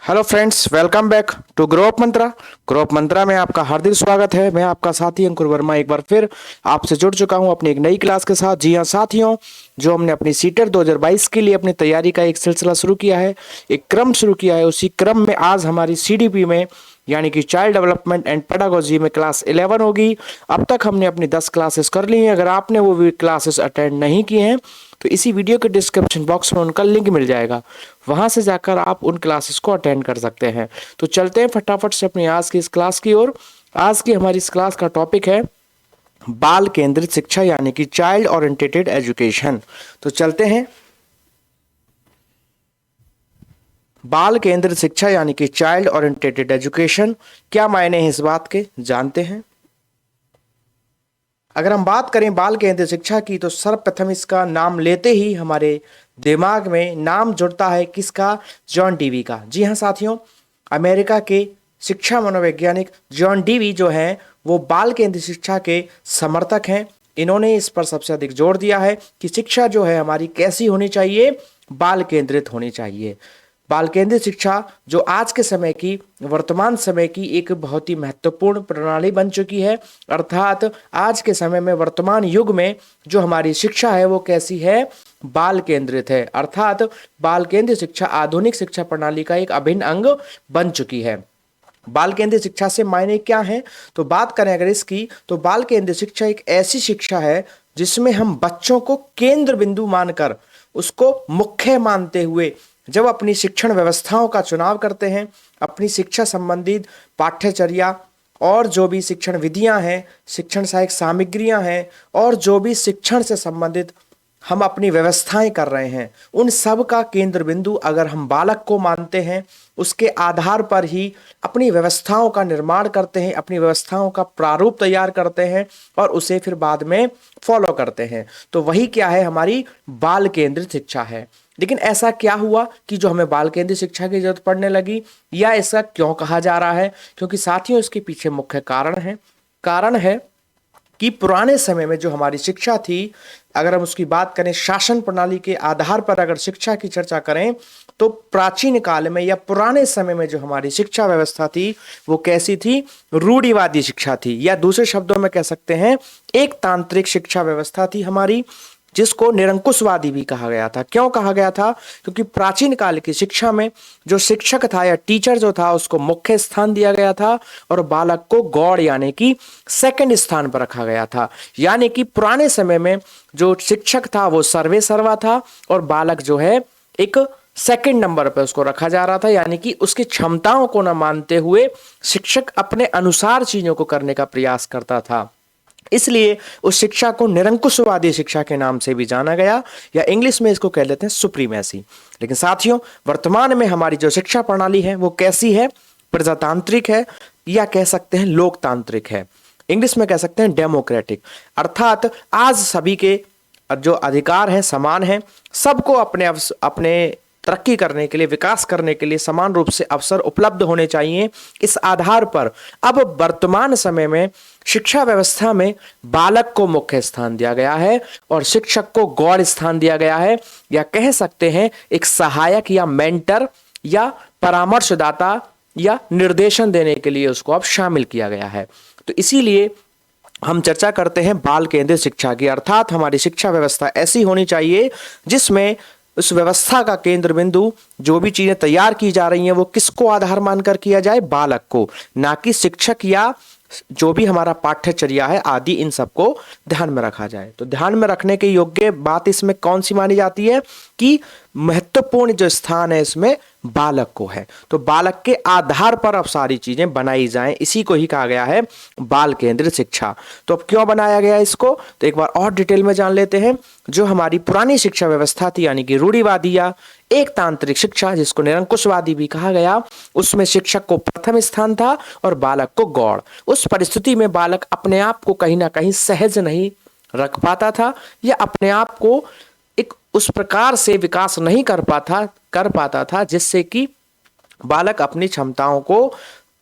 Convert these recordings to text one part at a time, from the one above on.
Hello friends, welcome back to Grow Up Mantra. Grow Up Mantra में आपका हार्दिक स्वागत है। मैं आपका साथी अंकुर वर्मा एक बार फिर आपसे जुड़ चुका हूं अपनी एक नई क्लास के साथ। जी हां साथियों, जो हमने अपनी सीटेट 2022 के लिए अपनी तैयारी का एक सिलसिला शुरू किया है, एक क्रम शुरू किया है, उसी क्रम में आज हमारी सीडीपी में यानी कि चाइल्ड डेवलपमेंट एंड पेडागोजी में क्लास 11 होगी। अब तक हमने अपनी 10 क्लासेस कर ली हैं। अगर आपने वो भी क्लासेस अटेंड नहीं किए हैं तो इसी वीडियो के डिस्क्रिप्शन बॉक्स में उनका लिंक मिल जाएगा, वहां से जाकर आप उन क्लासेस को अटेंड कर सकते हैं। तो चलते हैं फटाफट से अपनी आज की इस क्लास की ओर। आज की हमारी इस क्लास का टॉपिक है बाल केंद्रित शिक्षा यानी कि चाइल्ड ओरिएंटेड एजुकेशन। तो चलते हैं। बाल केंद्रित शिक्षा यानी कि चाइल्ड ओरिएंटेड एजुकेशन, क्या मायने हैं इस बात के, जानते हैं। अगर हम बात करें बाल केंद्रित शिक्षा की तो सर्वप्रथम इसका नाम लेते ही हमारे दिमाग में नाम जुड़ता है किसका? जॉन डीवी का। जी हाँ साथियों, अमेरिका के शिक्षा मनोवैज्ञानिक जॉन डीवी जो हैं वो बाल केंद्रित शिक्षा के समर्थक हैं। इन्होंने इस पर सबसे अधिक जोर दिया है कि शिक्षा जो है हमारी कैसी होनी चाहिए? बाल केंद्रित होनी चाहिए। बाल केंद्रित शिक्षा जो आज के समय की, वर्तमान समय की एक बहुत ही महत्वपूर्ण प्रणाली बन चुकी है। अर्थात आज के समय में, वर्तमान युग में जो हमारी शिक्षा है वो कैसी है? बाल केंद्रित है। अर्थात बाल केंद्रित शिक्षा आधुनिक शिक्षा प्रणाली का एक अभिन्न अंग बन चुकी है। बाल केंद्रित शिक्षा से मायने क्या है? तो बात करें अगर इसकी, तो बाल केंद्रित शिक्षा एक ऐसी शिक्षा है जिसमें हम बच्चों को केंद्र बिंदु मानकर, उसको मुख्य मानते हुए जब अपनी शिक्षण व्यवस्थाओं का चुनाव करते हैं, अपनी शिक्षा संबंधित पाठ्यचर्या और जो भी शिक्षण विधियां हैं, शिक्षण सहायक सामग्रियां हैं और जो भी शिक्षण से संबंधित हम अपनी व्यवस्थाएं कर रहे हैं, उन सब का केंद्र बिंदु अगर हम बालक को मानते हैं, उसके आधार पर ही अपनी व्यवस्थाओं का निर्माण करते हैं, अपनी व्यवस्थाओं का प्रारूप तैयार करते हैं और उसे फिर बाद में फॉलो करते हैं, तो वही क्या है? हमारी बाल केंद्रित शिक्षा है। लेकिन ऐसा क्या हुआ कि जो हमें बाल केंद्रित शिक्षा की जरूरत पड़ने लगी, या ऐसा क्यों कहा जा रहा है? क्योंकि साथियों इसके पीछे मुख्य कारण है कि पुराने समय में जो हमारी शिक्षा थी, अगर हम उसकी बात करें शासन प्रणाली के आधार पर अगर शिक्षा की चर्चा करें, तो प्राचीन काल में या पुराने समय में जो हमारी शिक्षा व्यवस्था थी वो कैसी थी? रूढ़िवादी शिक्षा थी, या दूसरे शब्दों में कह सकते हैं एक तांत्रिक शिक्षा व्यवस्था थी हमारी, जिसको निरंकुशवादी भी कहा गया था। क्यों कहा गया था? क्योंकि प्राचीन काल की शिक्षा में जो शिक्षक था या टीचर जो था उसको मुख्य स्थान दिया गया था और बालक को गौड़ यानी कि सेकंड स्थान पर रखा गया था। यानी कि पुराने समय में जो शिक्षक था वो सर्वे सर्वा था और बालक जो है एक सेकंड नंबर पर उसको रखा जा रहा था। यानी कि उसकी क्षमताओं को न मानते हुए शिक्षक अपने अनुसार चीजों को करने का प्रयास करता था। इसलिए उस शिक्षा को निरंकुशवादी शिक्षा के नाम से भी जाना गया, या इंग्लिश में इसको कह लेते हैं सुप्रीमेसी। लेकिन साथियों, वर्तमान में हमारी जो शिक्षा प्रणाली है वो कैसी है? प्रजातांत्रिक है, या कह सकते हैं लोकतांत्रिक है। इंग्लिश में कह सकते हैं डेमोक्रेटिक। अर्थात आज सभी के जो अधिकार हैं समान हैं, सबको अपने अपने तरक्की करने के लिए, विकास करने के लिए समान रूप से अवसर उपलब्ध होने चाहिए। इस आधार पर अब वर्तमान समय में शिक्षा व्यवस्था में बालक को मुख्य स्थान दिया गया है और शिक्षक को गौड़ स्थान दिया गया है, या कह सकते हैं एक सहायक या मेंटर या परामर्शदाता या निर्देशन देने के लिए उसको अब शामिल किया गया है। तो इसीलिए हम चर्चा करते हैं बाल केंद्रित शिक्षा की। अर्थात हमारी शिक्षा व्यवस्था ऐसी होनी चाहिए जिसमें उस व्यवस्था का केंद्र बिंदु, जो भी चीजें तैयार की जा रही हैं वो किसको आधार मानकर किया जाए? बालक को, ना कि शिक्षक या जो भी हमारा पाठ्यचर्या है आदि, इन सबको ध्यान में रखा जाए। तो ध्यान में रखने के योग्य बात इसमें कौन सी मानी जाती है कि महत्वपूर्ण जो स्थान है इसमें बालक को है। तो बालक के आधार पर अब सारी चीजें बनाई जाएं, इसी को ही कहा गया है बाल केंद्रित शिक्षा। तो अब क्यों बनाया गया इसको, तो एक बार और डिटेल में जान लेते हैं। जो हमारी पुरानी शिक्षा व्यवस्था थी यानी कि रूढ़िवादी या एक तांत्रिक शिक्षा, जिसको निरंकुशवादी भी कहा गया, उसमें शिक्षक को प्रथम स्थान था और बालक को गौड़। उस परिस्थिति में बालक अपने आप को कहीं ना कहीं सहज नहीं रख पाता था, या अपने आप को एक उस प्रकार से विकास नहीं कर पाता था जिससे कि बालक अपनी क्षमताओं को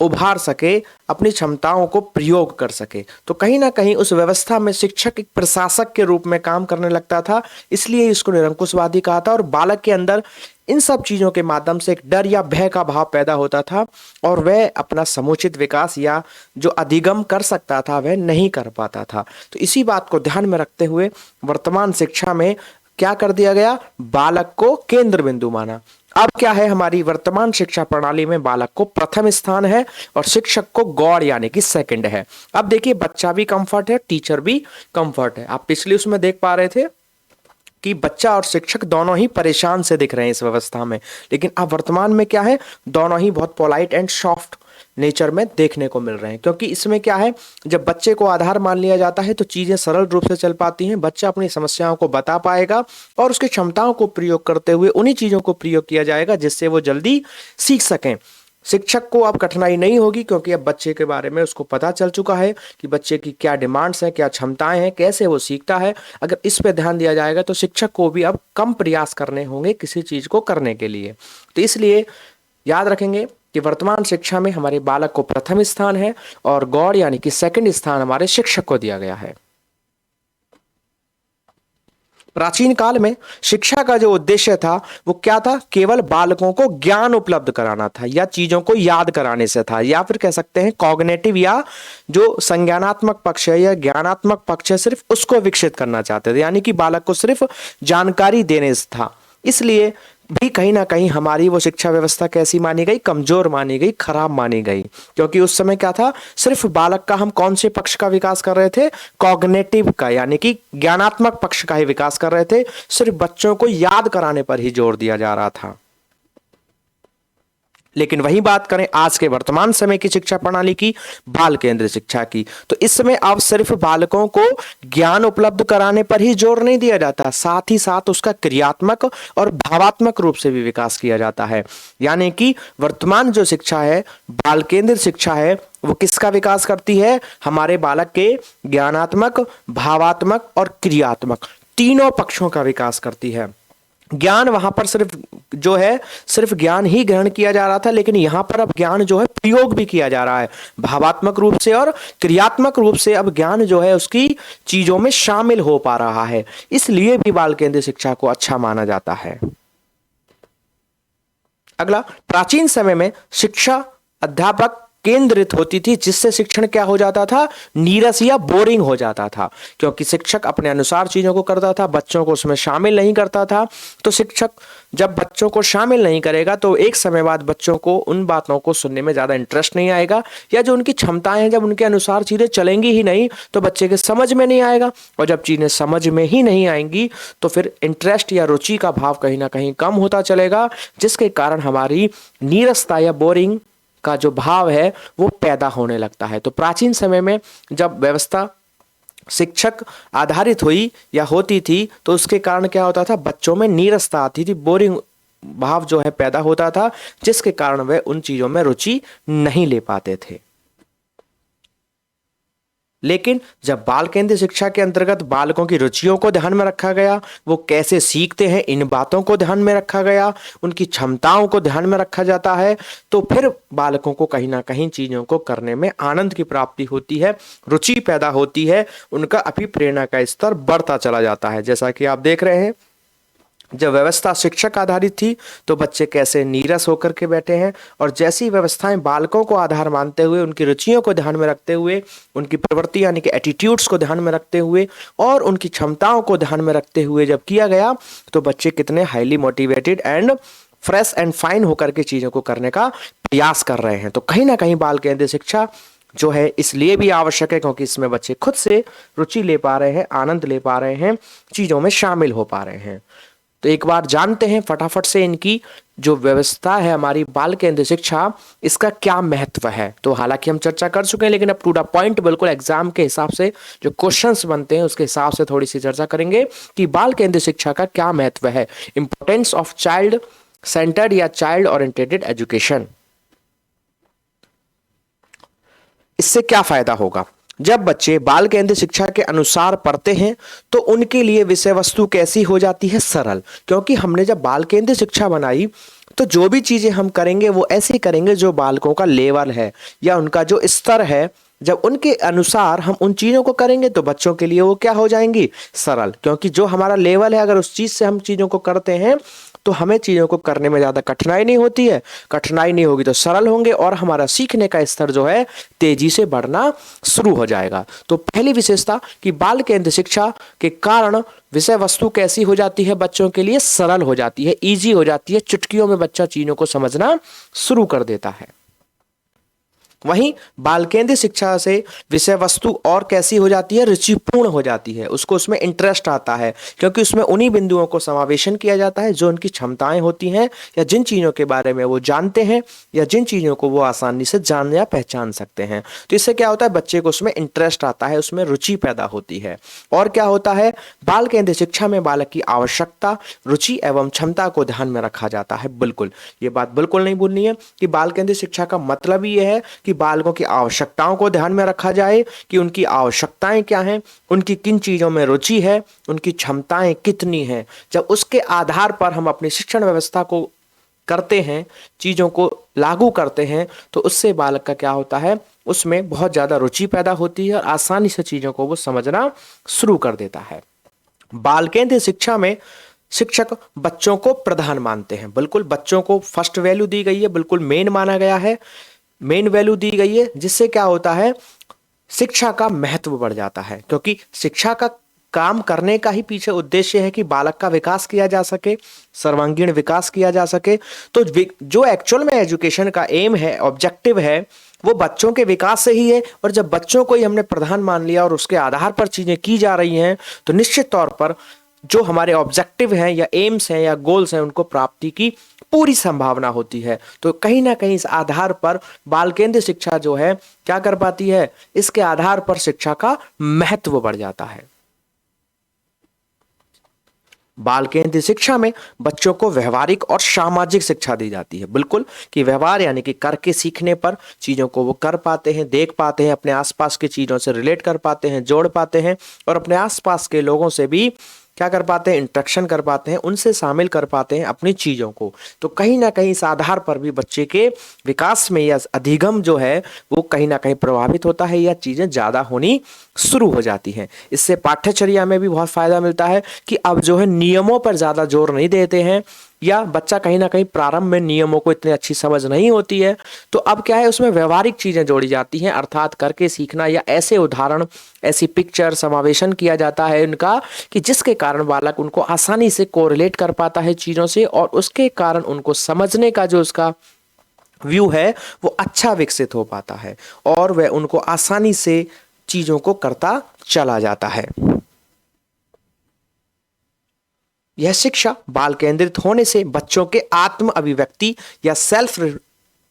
उभार सके, अपनी क्षमताओं को प्रयोग कर सके। तो कहीं ना कहीं उस व्यवस्था में शिक्षक एक प्रशासक के रूप में काम करने लगता था, इसलिए इसको निरंकुशवादी कहा था। और बालक के अंदर इन सब चीज़ों के माध्यम से एक डर या भय का भाव पैदा होता था और वह अपना समुचित विकास या जो अधिगम कर सकता था वह नहीं कर पाता था। तो इसी बात को ध्यान में रखते हुए वर्तमान शिक्षा में क्या कर दिया गया, बालक को केंद्र बिंदु माना। अब क्या है, हमारी वर्तमान शिक्षा प्रणाली में बालक को प्रथम स्थान है और शिक्षक को गौड़ यानी कि सेकंड है। अब देखिए, बच्चा भी कंफर्ट है, टीचर भी कंफर्ट है। आप पिछले उसमें देख पा रहे थे कि बच्चा और शिक्षक दोनों ही परेशान से दिख रहे हैं इस व्यवस्था में, लेकिन अब वर्तमान में क्या है, दोनों ही बहुत पोलाइट एंड सॉफ्ट नेचर में देखने को मिल रहे हैं। क्योंकि इसमें क्या है, जब बच्चे को आधार मान लिया जाता है तो चीजें सरल रूप से चल पाती हैं। बच्चा अपनी समस्याओं को बता पाएगा और उसकी क्षमताओं को प्रयोग करते हुए उन्हीं चीजों को प्रयोग किया जाएगा जिससे वो जल्दी सीख सकें। शिक्षक को अब कठिनाई नहीं होगी क्योंकि अब बच्चे के बारे में उसको पता चल चुका है कि बच्चे की क्या डिमांड्स हैं, क्या क्षमताएं हैं, कैसे वो सीखता है। अगर इस पे ध्यान दिया जाएगा तो शिक्षक को भी अब कम प्रयास करने होंगे किसी चीज को करने के लिए। तो इसलिए याद रखेंगे कि वर्तमान शिक्षा में हमारे बालक को प्रथम स्थान है और गौड़ यानी कि सेकंड स्थान हमारे शिक्षक को दिया गया है। प्राचीन काल में शिक्षा का जो उद्देश्य था वो क्या था, केवल बालकों को ज्ञान उपलब्ध कराना था या चीजों को याद कराने से था, या फिर कह सकते हैं कॉग्निटिव या जो संज्ञानात्मक पक्ष है या ज्ञानात्मक पक्ष है सिर्फ उसको विकसित करना चाहते थे, यानी कि बालक को सिर्फ जानकारी देने से था। इसलिए भी कहीं ना कहीं हमारी वो शिक्षा व्यवस्था कैसी मानी गई, कमजोर मानी गई, खराब मानी गई। क्योंकि उस समय क्या था, सिर्फ बालक का हम कौन से पक्ष का विकास कर रहे थे, कॉग्निटिव का यानी कि ज्ञानात्मक पक्ष का ही विकास कर रहे थे। सिर्फ बच्चों को याद कराने पर ही जोर दिया जा रहा था। लेकिन वही बात करें आज के वर्तमान समय की शिक्षा प्रणाली की, बाल केंद्रित शिक्षा की, तो इस समय अब सिर्फ बालकों को ज्ञान उपलब्ध कराने पर ही जोर नहीं दिया जाता, साथ ही साथ उसका क्रियात्मक और भावात्मक रूप से भी विकास किया जाता है। यानी कि वर्तमान जो शिक्षा है, बाल केंद्रित शिक्षा है, वो किसका विकास करती है, हमारे बालक के ज्ञानात्मक, भावात्मक और क्रियात्मक तीनों पक्षों का विकास करती है। ज्ञान वहां पर सिर्फ जो है सिर्फ ज्ञान ही ग्रहण किया जा रहा था, लेकिन यहां पर अब ज्ञान जो है प्रयोग भी किया जा रहा है भावात्मक रूप से और क्रियात्मक रूप से। अब ज्ञान जो है उसकी चीजों में शामिल हो पा रहा है, इसलिए भी बाल केंद्रित शिक्षा को अच्छा माना जाता है। अगला, प्राचीन समय में शिक्षा अध्यापक केंद्रित होती थी, जिससे शिक्षण क्या हो जाता था, नीरस या बोरिंग हो जाता था। क्योंकि शिक्षक अपने अनुसार चीजों को करता था, बच्चों को उसमें शामिल नहीं करता था। तो शिक्षक जब बच्चों को शामिल नहीं करेगा तो एक समय बाद बच्चों को उन बातों को सुनने में ज्यादा इंटरेस्ट नहीं आएगा, या जो उनकी क्षमताएं हैं जब उनके अनुसार चीजें चलेंगी ही नहीं तो बच्चे के समझ में नहीं आएगा, और जब चीजें समझ में ही नहीं आएंगी तो फिर इंटरेस्ट या रुचि का भाव कहीं ना कहीं कम होता चलेगा, जिसके कारण हमारी नीरसता या बोरिंग का जो भाव है वो पैदा होने लगता है। तो प्राचीन समय में जब व्यवस्था शिक्षक आधारित हुई या होती थी तो उसके कारण क्या होता था, बच्चों में नीरसता आती थी, बोरिंग भाव जो है पैदा होता था, जिसके कारण वे उन चीजों में रुचि नहीं ले पाते थे। लेकिन जब बाल केंद्रित शिक्षा के अंतर्गत बालकों की रुचियों को ध्यान में रखा गया, वो कैसे सीखते हैं इन बातों को ध्यान में रखा गया, उनकी क्षमताओं को ध्यान में रखा जाता है, तो फिर बालकों को कहीं ना कहीं चीजों को करने में आनंद की प्राप्ति होती है, रुचि पैदा होती है, उनका अभिप्रेरणा का स्तर बढ़ता चला जाता है। जैसा कि आप देख रहे हैं, जब व्यवस्था शिक्षक आधारित थी तो बच्चे कैसे नीरस होकर के बैठे हैं, और जैसी व्यवस्थाएं बालकों को आधार मानते हुए, उनकी रुचियों को ध्यान में रखते हुए, उनकी प्रवृत्ति यानी कि एटीट्यूड्स को ध्यान में रखते हुए और उनकी क्षमताओं को ध्यान में रखते हुए जब किया गया तो बच्चे कितने highly motivated and fresh and fine होकर के चीजों को करने का प्रयास कर रहे हैं। तो कहीं ना कहीं बाल केंद्रित शिक्षा जो है इसलिए भी आवश्यक है क्योंकि इसमें बच्चे खुद से रुचि ले पा रहे हैं, आनंद ले पा रहे हैं, चीजों में शामिल हो पा रहे हैं। तो एक बार जानते हैं फटाफट से इनकी जो व्यवस्था है हमारी बाल केंद्रित शिक्षा, इसका क्या महत्व है। तो हालांकि हम चर्चा कर चुके हैं, लेकिन अब टू द पॉइंट बिल्कुल एग्जाम के हिसाब से जो क्वेश्चंस बनते हैं उसके हिसाब से थोड़ी सी चर्चा करेंगे कि बाल केंद्रित शिक्षा का क्या महत्व है। इंपोर्टेंस ऑफ चाइल्ड सेंटर्ड या चाइल्ड ओरिएंटेड एजुकेशन, इससे क्या फायदा होगा। जब बच्चे बाल केंद्रित शिक्षा के अनुसार पढ़ते हैं तो उनके लिए विषय वस्तु कैसी हो जाती है, सरल। क्योंकि हमने जब बाल केंद्रित शिक्षा बनाई तो जो भी चीजें हम करेंगे वो ऐसे करेंगे जो बालकों का लेवल है या उनका जो स्तर है, जब उनके अनुसार हम उन चीजों को करेंगे तो बच्चों के लिए वो क्या हो जाएंगी, सरल। क्योंकि जो हमारा लेवल है, अगर उस चीज से हम चीजों को करते हैं तो हमें चीज़ों को करने में ज़्यादा कठिनाई नहीं होती है, कठिनाई नहीं होगी तो सरल होंगे और हमारा सीखने का स्तर जो है तेजी से बढ़ना शुरू हो जाएगा। तो पहली विशेषता कि बाल केंद्रित शिक्षा के कारण विषय वस्तु कैसी हो जाती है, बच्चों के लिए सरल हो जाती है, ईजी हो जाती है, चुटकियों में बच्चा चीज़ों को समझना शुरू कर देता है। वहीं बाल केंद्रित शिक्षा से विषय वस्तु और कैसी हो जाती है, रुचिपूर्ण हो जाती है, उसको उसमें इंटरेस्ट आता है, क्योंकि उसमें उन्हीं बिंदुओं को समावेशन किया जाता है जो उनकी क्षमताएं होती हैं या जिन चीज़ों के बारे में वो जानते हैं या जिन चीज़ों को वो आसानी से जान या पहचान सकते हैं। तो इससे क्या होता है, बच्चे को उसमें इंटरेस्ट आता है, उसमें रुचि पैदा होती है। और क्या होता है, बाल केंद्रित शिक्षा में बालक की आवश्यकता, रुचि एवं क्षमता को ध्यान में रखा जाता है। बिल्कुल, ये बात बिल्कुल नहीं भूलनी है कि बाल केंद्रित शिक्षा का मतलब ही यह है कि बालकों की आवश्यकताओं को ध्यान में रखा जाए कि उनकी आवश्यकताएं क्या हैं, उनकी किन चीज़ों में रुचि है, उनकी क्षमताएं कितनी हैं। जब उसके आधार पर हम अपनी शिक्षण व्यवस्था को करते हैं, चीज़ों को लागू करते हैं, तो उससे बालक का क्या होता है, उसमें बहुत ज़्यादा रुचि पैदा होती है और आसानी से चीज़ों को वो समझना शुरू कर देता है। बाल केंद्रित शिक्षा में शिक्षक बच्चों को प्रधान मानते हैं। बिल्कुल, बच्चों को फर्स्ट वैल्यू दी गई है, बिल्कुल मेन माना गया है, मेन वैल्यू दी गई है, जिससे क्या होता है, शिक्षा का महत्व बढ़ जाता है। क्योंकि शिक्षा का काम करने का ही पीछे उद्देश्य है कि बालक का विकास किया जा सके, सर्वांगीण विकास किया जा सके। तो जो एक्चुअल में एजुकेशन का एम है, ऑब्जेक्टिव है, वो बच्चों के विकास से ही है। और जब बच्चों को ही हमने प्रधान मान लिया और उसके आधार पर चीजें की जा रही हैं, तो निश्चित तौर पर जो हमारे ऑब्जेक्टिव हैं या एम्स हैं या गोल्स हैं, उनको प्राप्ति की पूरी संभावना होती है। तो कहीं ना कहीं इस आधार पर बाल केंद्रित शिक्षा जो है क्या कर पाती है, इसके आधार पर शिक्षा का महत्व बढ़ जाता है। बाल केंद्रित शिक्षा में बच्चों को व्यवहारिक और सामाजिक शिक्षा दी जाती है। बिल्कुल, कि व्यवहार यानी कि करके सीखने पर चीज़ों को वो कर पाते हैं, देख पाते हैं, अपने आसपास की चीज़ों से रिलेट कर पाते हैं, जोड़ पाते हैं और अपने आसपास के लोगों से भी क्या कर पाते हैं, इंटरेक्शन कर पाते हैं, उनसे शामिल कर पाते हैं अपनी चीज़ों को। तो कहीं ना कहीं इस आधार पर भी बच्चे के विकास में या अधिगम जो है वो कहीं ना कहीं प्रभावित होता है या चीज़ें ज़्यादा होनी शुरू हो जाती हैं। इससे पाठ्यचर्या में भी बहुत फ़ायदा मिलता है कि अब जो है नियमों पर ज़्यादा जोर नहीं देते हैं, या बच्चा कहीं ना कहीं प्रारंभ में नियमों को इतनी अच्छी समझ नहीं होती है, तो अब क्या है, उसमें व्यवहारिक चीज़ें जोड़ी जाती हैं, अर्थात करके सीखना या ऐसे उदाहरण, ऐसी पिक्चर समावेशन किया जाता है उनका कि जिसके कारण बालक उनको आसानी से कोरिलेट कर पाता है चीज़ों से और उसके कारण उनको समझने का जो उसका व्यू है वो अच्छा विकसित हो पाता है और वह उनको आसानी से चीज़ों को करता चला जाता है। यह शिक्षा बाल केंद्रित होने से बच्चों के आत्म अभिव्यक्ति या सेल्फ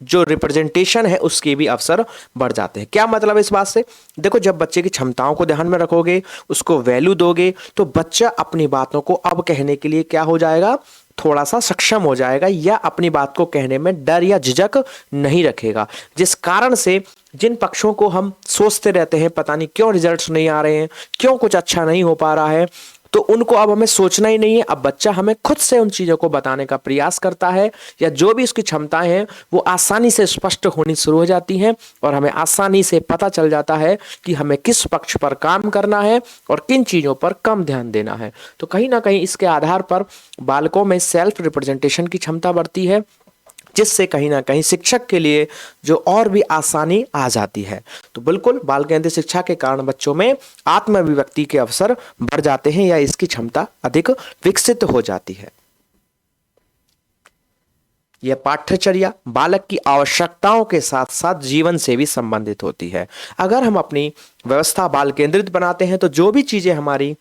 जो रिप्रेजेंटेशन है उसके भी अवसर बढ़ जाते हैं। क्या मतलब इस बात से, देखो, जब बच्चे की क्षमताओं को ध्यान में रखोगे, उसको वैल्यू दोगे, तो बच्चा अपनी बातों को अब कहने के लिए क्या हो जाएगा, थोड़ा सा सक्षम हो जाएगा या अपनी बात को कहने में डर या झिझक नहीं रखेगा। जिस कारण से जिन पक्षों को हम सोचते रहते हैं पता नहीं क्यों रिजल्ट्स नहीं आ रहे हैं, क्यों कुछ अच्छा नहीं हो पा रहा है, तो उनको अब हमें सोचना ही नहीं है। अब बच्चा हमें खुद से उन चीज़ों को बताने का प्रयास करता है या जो भी उसकी क्षमताएं हैं वो आसानी से स्पष्ट होनी शुरू हो जाती हैं और हमें आसानी से पता चल जाता है कि हमें किस पक्ष पर काम करना है और किन चीज़ों पर कम ध्यान देना है। तो कहीं ना कहीं इसके आधार पर बालकों में सेल्फ रिप्रेजेंटेशन की क्षमता बढ़ती है, जिससे कहीं ना कहीं शिक्षक के लिए जो और भी आसानी आ जाती है। तो बिल्कुल बाल केंद्रित शिक्षा के कारण बच्चों में आत्म अभिव्यक्ति के अवसर बढ़ जाते हैं या इसकी क्षमता अधिक विकसित हो जाती है। यह पाठ्यचर्या बालक की आवश्यकताओं के साथ साथ जीवन से भी संबंधित होती है। अगर हम अपनी व्यवस्था बाल केंद्रित बनाते हैं तो जो भी चीजें हमारी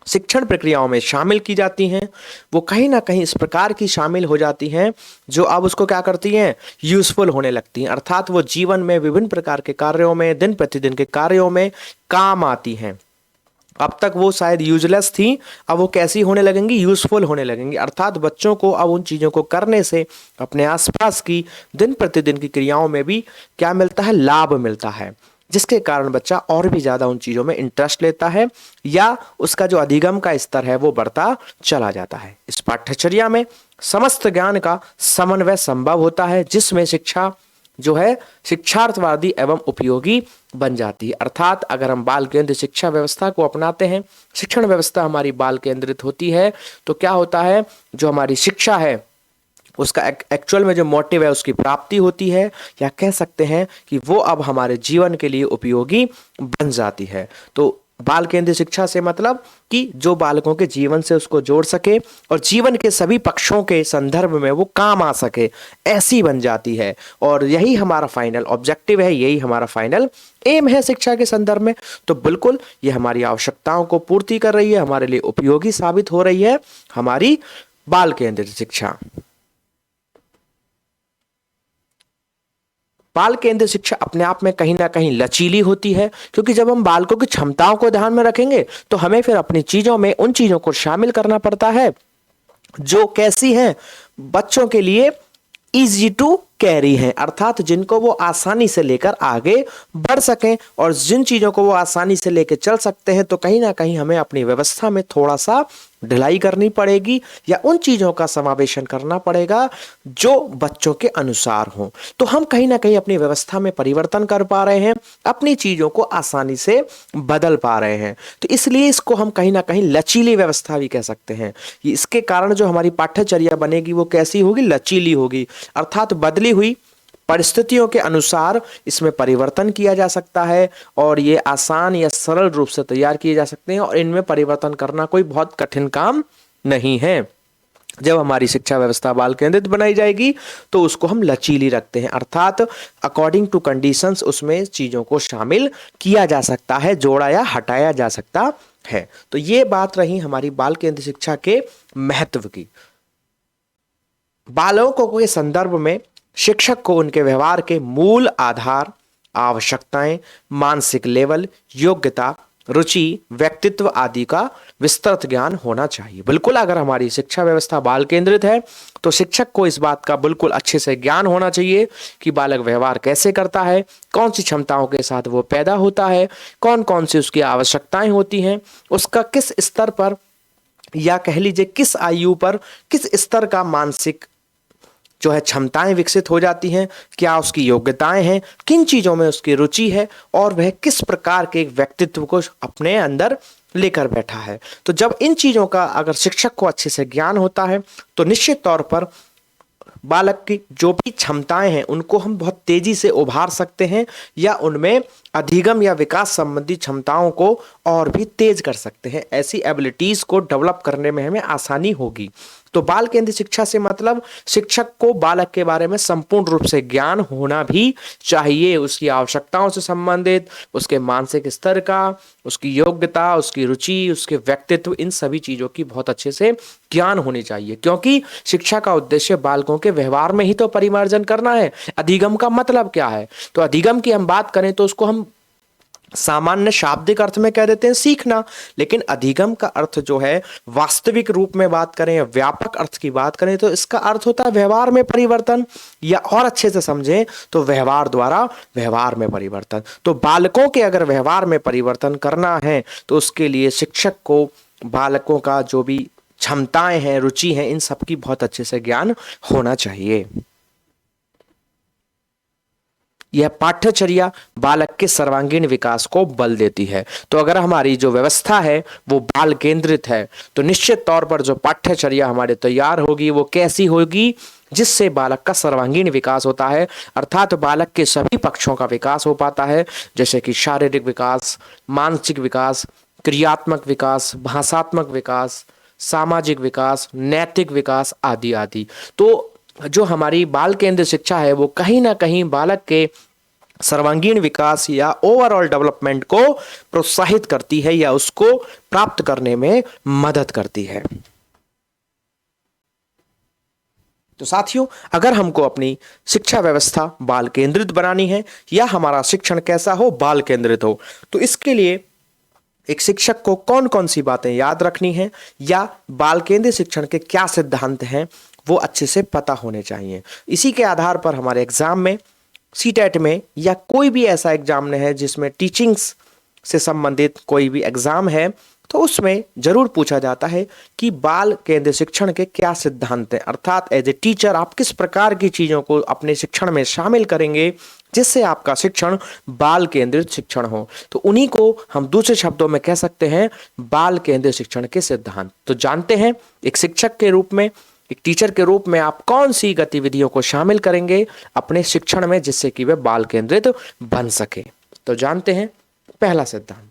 शिक्षण प्रक्रियाओं में शामिल की जाती हैं वो कहीं ना कहीं इस प्रकार की शामिल हो जाती हैं जो अब उसको क्या करती हैं, यूजफुल होने लगती हैं, अर्थात वो जीवन में विभिन्न प्रकार के कार्यों में, दिन प्रतिदिन के कार्यों में काम आती हैं। अब तक वो शायद यूजलेस थी, अब वो कैसी होने लगेंगी, यूजफुल होने लगेंगी। अर्थात बच्चों को अब उन चीज़ों को करने से अपने आसपास की दिन प्रतिदिन की क्रियाओं में भी क्या मिलता है, लाभ मिलता है, जिसके कारण बच्चा और भी ज़्यादा उन चीज़ों में इंटरेस्ट लेता है या उसका जो अधिगम का स्तर है वो बढ़ता चला जाता है। इस पाठ्यचर्या में समस्त ज्ञान का समन्वय संभव होता है, जिसमें शिक्षा जो है शिक्षार्थवादी एवं उपयोगी बन जाती है। अर्थात अगर हम बाल केंद्रित शिक्षा व्यवस्था को अपनाते हैं, शिक्षण व्यवस्था हमारी बाल केंद्रित होती है, तो क्या होता है, जो हमारी शिक्षा है उसका एक्चुअल में जो मोटिव है उसकी प्राप्ति होती है, या कह सकते हैं कि वो अब हमारे जीवन के लिए उपयोगी बन जाती है। तो बाल केंद्रित शिक्षा से मतलब कि जो बालकों के जीवन से उसको जोड़ सके और जीवन के सभी पक्षों के संदर्भ में वो काम आ सके, ऐसी बन जाती है। और यही हमारा फाइनल ऑब्जेक्टिव है, यही हमारा फाइनल एम है शिक्षा के संदर्भ में। तो बिल्कुल ये हमारी आवश्यकताओं को पूर्ति कर रही है, हमारे लिए उपयोगी साबित हो रही है हमारी बाल केंद्रित शिक्षा। बाल केंद्रित शिक्षा अपने आप में कहीं ना कहीं लचीली होती है, क्योंकि जब हम बालकों की क्षमताओं को ध्यान में रखेंगे तो हमें फिर अपनी चीजों में उन चीजों को शामिल करना पड़ता है जो कैसी हैं, बच्चों के लिए इजी टू कैरी हैं, अर्थात जिनको वो आसानी से लेकर आगे बढ़ सकें। और जिन चीजों को वो आसानी से लेकर चल सकते हैं, तो कहीं ना कहीं हमें अपनी व्यवस्था में थोड़ा सा ढिलाई करनी पड़ेगी या उन चीजों का समावेशन करना पड़ेगा जो बच्चों के अनुसार हो। तो हम कहीं ना कहीं अपनी व्यवस्था में परिवर्तन कर पा रहे हैं, अपनी चीजों को आसानी से बदल पा रहे हैं। तो इसलिए इसको हम कहीं ना कहीं लचीली व्यवस्था भी कह सकते हैं। इसके कारण जो हमारी पाठ्यचर्या बनेगी वो कैसी होगी, लचीली होगी, अर्थात बदली हुई परिस्थितियों के अनुसार इसमें परिवर्तन किया जा सकता है और ये आसान या सरल रूप से तैयार किए जा सकते हैं और इनमें परिवर्तन करना कोई बहुत कठिन काम नहीं है। जब हमारी शिक्षा व्यवस्था बाल केंद्रित बनाई जाएगी तो उसको हम लचीली रखते हैं, अर्थात अकॉर्डिंग टू कंडीशंस उसमें चीजों को शामिल किया जा सकता है, जोड़ा या हटाया जा सकता है। तो ये बात रही हमारी बाल केंद्रित शिक्षा के महत्व की। बालकों के संदर्भ में शिक्षक को उनके व्यवहार के मूल आधार, आवश्यकताएं, मानसिक लेवल, योग्यता, रुचि, व्यक्तित्व आदि का विस्तृत ज्ञान होना चाहिए। बिल्कुल अगर हमारी शिक्षा व्यवस्था बाल केंद्रित है तो शिक्षक को इस बात का बिल्कुल अच्छे से ज्ञान होना चाहिए कि बालक व्यवहार कैसे करता है, कौन सी क्षमताओं के साथ वो पैदा होता है, कौन कौन सी उसकी आवश्यकताएं होती हैं, उसका किस स्तर पर या कह लीजिए किस आयु पर किस स्तर का मानसिक जो है क्षमताएं विकसित हो जाती हैं, क्या उसकी योग्यताएं हैं, किन चीजों में उसकी रुचि है और वह किस प्रकार के व्यक्तित्व को अपने अंदर लेकर बैठा है। तो जब इन चीजों का अगर शिक्षक को अच्छे से ज्ञान होता है तो निश्चित तौर पर बालक की जो भी क्षमताएं हैं उनको हम बहुत तेजी से उभार सकते हैं या उनमें अधिगम या विकास संबंधी क्षमताओं को और भी तेज कर सकते हैं। ऐसी एबिलिटीज को डेवलप करने में हमें आसानी होगी। तो बाल केंद्रित शिक्षा से मतलब शिक्षक को बालक के बारे में संपूर्ण रूप से ज्ञान होना भी चाहिए, उसकी आवश्यकताओं से संबंधित, उसके मानसिक स्तर का, उसकी योग्यता, उसकी रुचि, उसके व्यक्तित्व, इन सभी चीजों की बहुत अच्छे से ज्ञान होनी चाहिए, क्योंकि शिक्षा का उद्देश्य बालकों के व्यवहार में ही तो परिमार्जन करना है। अधिगम का मतलब क्या है, तो अधिगम की हम बात करें तो उसको हम सामान्य शाब्दिक अर्थ में कह देते हैं सीखना, लेकिन अधिगम का अर्थ जो है वास्तविक रूप में बात करें, व्यापक अर्थ की बात करें तो इसका अर्थ होता है व्यवहार में परिवर्तन, या और अच्छे से समझें तो व्यवहार द्वारा व्यवहार में परिवर्तन। तो बालकों के अगर व्यवहार में परिवर्तन करना है तो उसके लिए शिक्षक को बालकों का जो भी क्षमताएं हैं, रुचि हैं, इन सब की बहुत अच्छे से ज्ञान होना चाहिए। यह पाठ्यचर्या बालक के सर्वांगीण विकास को बल देती है। तो अगर हमारी जो व्यवस्था है वो बाल केंद्रित है तो निश्चित तौर पर जो पाठ्यचर्या हमारे तैयार होगी वो कैसी होगी, जिससे बालक का सर्वांगीण विकास होता है, अर्थात बालक के सभी पक्षों का विकास हो पाता है, जैसे कि शारीरिक विकास, मानसिक विकास, क्रियात्मक विकास, भाषात्मक विकास, सामाजिक विकास, नैतिक विकास आदि आदि। तो जो हमारी बाल केंद्रित शिक्षा है वो कहीं ना कहीं बालक के सर्वांगीण विकास या ओवरऑल डेवलपमेंट को प्रोत्साहित करती है या उसको प्राप्त करने में मदद करती है। तो साथियों, अगर हमको अपनी शिक्षा व्यवस्था बाल केंद्रित बनानी है या हमारा शिक्षण कैसा हो, बाल केंद्रित हो, तो इसके लिए एक शिक्षक को कौन कौन सी बातें याद रखनी है या बाल केंद्रित शिक्षण के क्या सिद्धांत हैं वो अच्छे से पता होने चाहिए। इसी के आधार पर हमारे एग्जाम में, सीटेट में या कोई भी ऐसा एग्जाम है जिसमें टीचिंग्स से संबंधित कोई भी एग्जाम है तो उसमें जरूर पूछा जाता है कि बाल केंद्रित शिक्षण के क्या सिद्धांत हैं, अर्थात एज ए टीचर आप किस प्रकार की चीजों को अपने शिक्षण में शामिल करेंगे जिससे आपका शिक्षण बाल केंद्रित शिक्षण हो। तो उन्हीं को हम दूसरे शब्दों में कह सकते हैं बाल केंद्रित शिक्षण के सिद्धांत। तो जानते हैं एक शिक्षक के रूप में, एक टीचर के रूप में आप कौन सी गतिविधियों को शामिल करेंगे अपने शिक्षण में जिससे कि वे बाल केंद्रित बन सके। तो जानते हैं पहला सिद्धांत।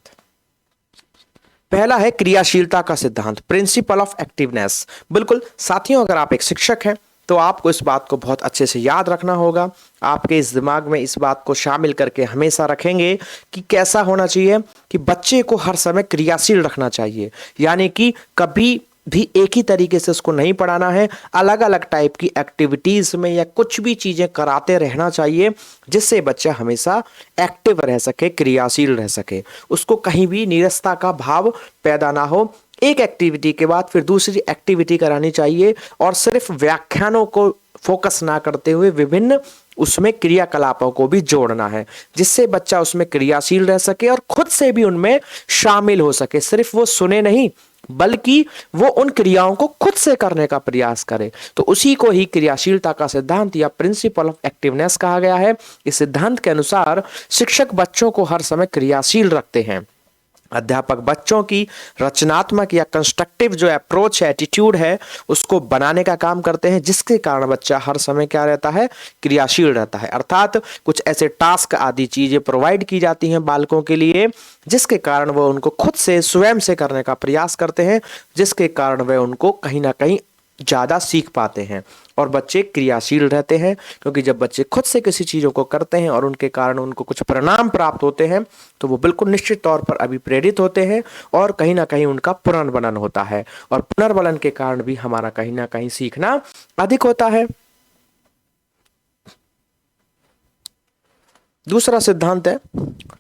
पहला है क्रियाशीलता का सिद्धांत, प्रिंसिपल ऑफ एक्टिवनेस। बिल्कुल साथियों, अगर आप एक शिक्षक हैं तो आपको इस बात को बहुत अच्छे से याद रखना होगा, आपके इस दिमाग में इस बात को शामिल करके हमेशा रखेंगे कि कैसा होना चाहिए कि बच्चे को हर समय क्रियाशील रखना चाहिए, यानी कि कभी भी एक ही तरीके से उसको नहीं पढ़ाना है, अलग अलग टाइप की एक्टिविटीज में या कुछ भी चीजें कराते रहना चाहिए जिससे बच्चा हमेशा एक्टिव रह सके, क्रियाशील रह सके, उसको कहीं भी नीरसता का भाव पैदा ना हो। एक एक्टिविटी के बाद फिर दूसरी एक्टिविटी करानी चाहिए और सिर्फ व्याख्यानों को फोकस ना करते हुए विभिन्न उसमें क्रियाकलापों को भी जोड़ना है जिससे बच्चा उसमें क्रियाशील रह सके और खुद से भी उनमें शामिल हो सके। सिर्फ वो सुने नहीं बल्कि वो उन क्रियाओं को खुद से करने का प्रयास करे। तो उसी को ही क्रियाशीलता का सिद्धांत या प्रिंसिपल ऑफ एक्टिवनेस कहा गया है। इस सिद्धांत के अनुसार शिक्षक बच्चों को हर समय क्रियाशील रखते हैं। अध्यापक बच्चों की रचनात्मक या कंस्ट्रक्टिव जो अप्रोच है, एटीट्यूड है, उसको बनाने का काम करते हैं जिसके कारण बच्चा हर समय क्या रहता है, क्रियाशील रहता है। अर्थात कुछ ऐसे टास्क आदि चीजें प्रोवाइड की जाती हैं बालकों के लिए जिसके कारण वह उनको खुद से स्वयं से करने का प्रयास करते हैं, जिसके कारण वह उनको कहीं ना कहीं ज्यादा सीख पाते हैं और बच्चे क्रियाशील रहते हैं। क्योंकि जब बच्चे खुद से किसी चीजों को करते हैं और उनके कारण उनको कुछ परिणाम प्राप्त होते हैं तो वो बिल्कुल निश्चित तौर पर अभिप्रेरित होते हैं और कहीं ना कहीं उनका पुनर्बलन होता है और पुनर्बलन के कारण भी हमारा कहीं ना कहीं सीखना अधिक होता है। दूसरा सिद्धांत है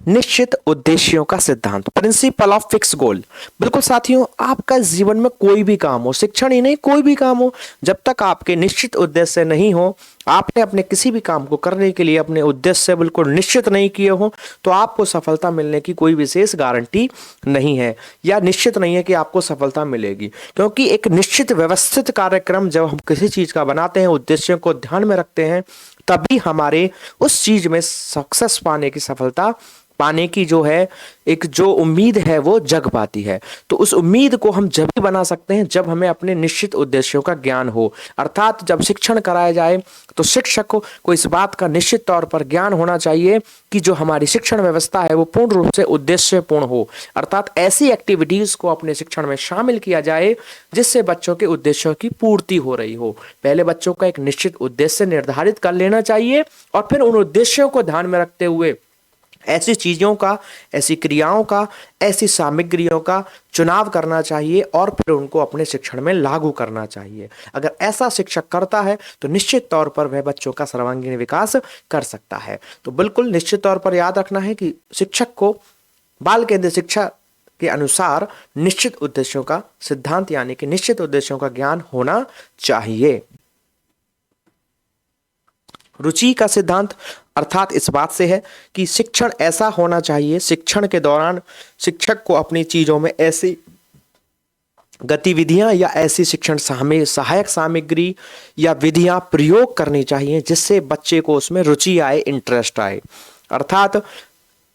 निश्चित उद्देश्यों का सिद्धांत, प्रिंसिपल ऑफ फिक्स गोल। बिल्कुल साथियों, आपका जीवन में कोई भी काम हो, शिक्षण ही नहीं कोई भी काम हो, जब तक आपके निश्चित उद्देश्य नहीं हो, आपने अपने किसी भी काम को करने के लिए अपने उद्देश्य बिल्कुल निश्चित नहीं किए हो तो आपको सफलता मिलने की कोई विशेष गारंटी नहीं है या निश्चित नहीं है कि आपको सफलता मिलेगी। क्योंकि एक निश्चित व्यवस्थित कार्यक्रम जब हम किसी चीज का बनाते हैं, उद्देश्यों को ध्यान में रखते हैं, तभी हमारे उस चीज में सक्सेस पाने की, सफलता पाने की जो है एक जो उम्मीद है वो जग पाती है। तो उस उम्मीद को हम जब भी बना सकते हैं जब हमें अपने निश्चित उद्देश्यों का ज्ञान हो। अर्थात जब शिक्षण कराया जाए तो शिक्षक को इस बात का निश्चित तौर पर ज्ञान होना चाहिए कि जो हमारी शिक्षण व्यवस्था है वो पूर्ण रूप से उद्देश्यपूर्ण हो। अर्थात ऐसी एक्टिविटीज को अपने शिक्षण में शामिल किया जाए जिससे बच्चों के उद्देश्यों की पूर्ति हो रही हो। पहले बच्चों का एक निश्चित उद्देश्य निर्धारित कर लेना चाहिए और फिर उन उद्देश्यों को ध्यान में रखते हुए ऐसी चीजों का, ऐसी क्रियाओं का, ऐसी सामग्रियों का चुनाव करना चाहिए और फिर उनको अपने शिक्षण में लागू करना चाहिए। अगर ऐसा शिक्षक करता है तो निश्चित तौर पर वह बच्चों का सर्वांगीण विकास कर सकता है। तो बिल्कुल निश्चित तौर पर याद रखना है कि शिक्षक को बाल केंद्रित शिक्षा के अनुसार निश्चित उद्देश्यों का सिद्धांत यानी कि निश्चित उद्देश्यों का ज्ञान होना चाहिए। रुचि का सिद्धांत अर्थात इस बात से है कि शिक्षण ऐसा होना चाहिए, शिक्षण के दौरान शिक्षक को अपनी चीजों में ऐसी गतिविधियां या ऐसी शिक्षण सहायक सामग्री या विधियां प्रयोग करनी चाहिए जिससे बच्चे को उसमें रुचि आए, इंटरेस्ट आए। अर्थात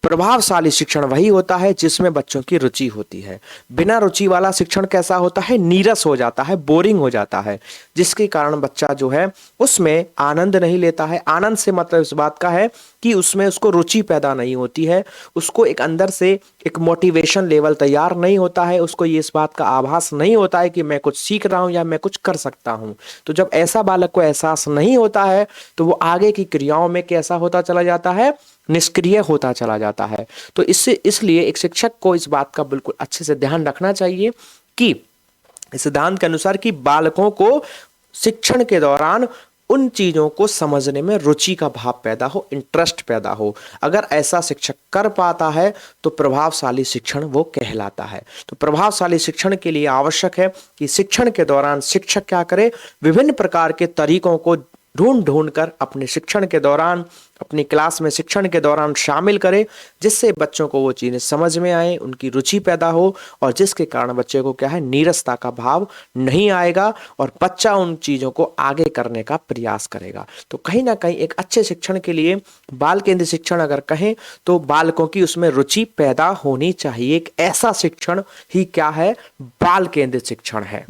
प्रभावशाली शिक्षण वही होता है जिसमें बच्चों की रुचि होती है। बिना रुचि वाला शिक्षण कैसा होता है, नीरस हो जाता है, बोरिंग हो जाता है, जिसके कारण बच्चा जो है उसमें आनंद नहीं लेता है। आनंद से मतलब इस बात का है कि उसमें उसको रुचि पैदा नहीं होती है, उसको एक अंदर से एक मोटिवेशन लेवल तैयार नहीं होता है, उसको ये इस बात का आभास नहीं होता है कि मैं कुछ सीख रहा हूं या मैं कुछ कर सकता हूं। तो जब ऐसा बालक को एहसास नहीं होता है तो वो आगे की क्रियाओं में कैसा होता चला जाता है, निष्क्रिय होता चला जाता है। तो इसलिए एक शिक्षक को इस बात का बिल्कुल अच्छे से ध्यान रखना चाहिए कि इस सिद्धांत के अनुसार कि बालकों को शिक्षण के दौरान उन चीजों को समझने में रुचि का भाव पैदा हो, इंटरेस्ट पैदा हो। अगर ऐसा शिक्षक कर पाता है तो प्रभावशाली शिक्षण वो कहलाता है। तो प्रभावशाली शिक्षण के लिए आवश्यक है कि शिक्षण के दौरान शिक्षक क्या करे, विभिन्न प्रकार के तरीकों को ढूंढ ढूंढ कर अपने शिक्षण के दौरान, अपनी क्लास में शिक्षण के दौरान शामिल करें, जिससे बच्चों को वो चीज़ें समझ में आए, उनकी रुचि पैदा हो और जिसके कारण बच्चे को क्या है, नीरसता का भाव नहीं आएगा और बच्चा उन चीज़ों को आगे करने का प्रयास करेगा। तो कहीं ना कहीं एक अच्छे शिक्षण के लिए बाल केंद्रित शिक्षण अगर कहें तो बालकों की उसमें रुचि पैदा होनी चाहिए। एक ऐसा शिक्षण ही क्या है, बाल केंद्रित शिक्षण है।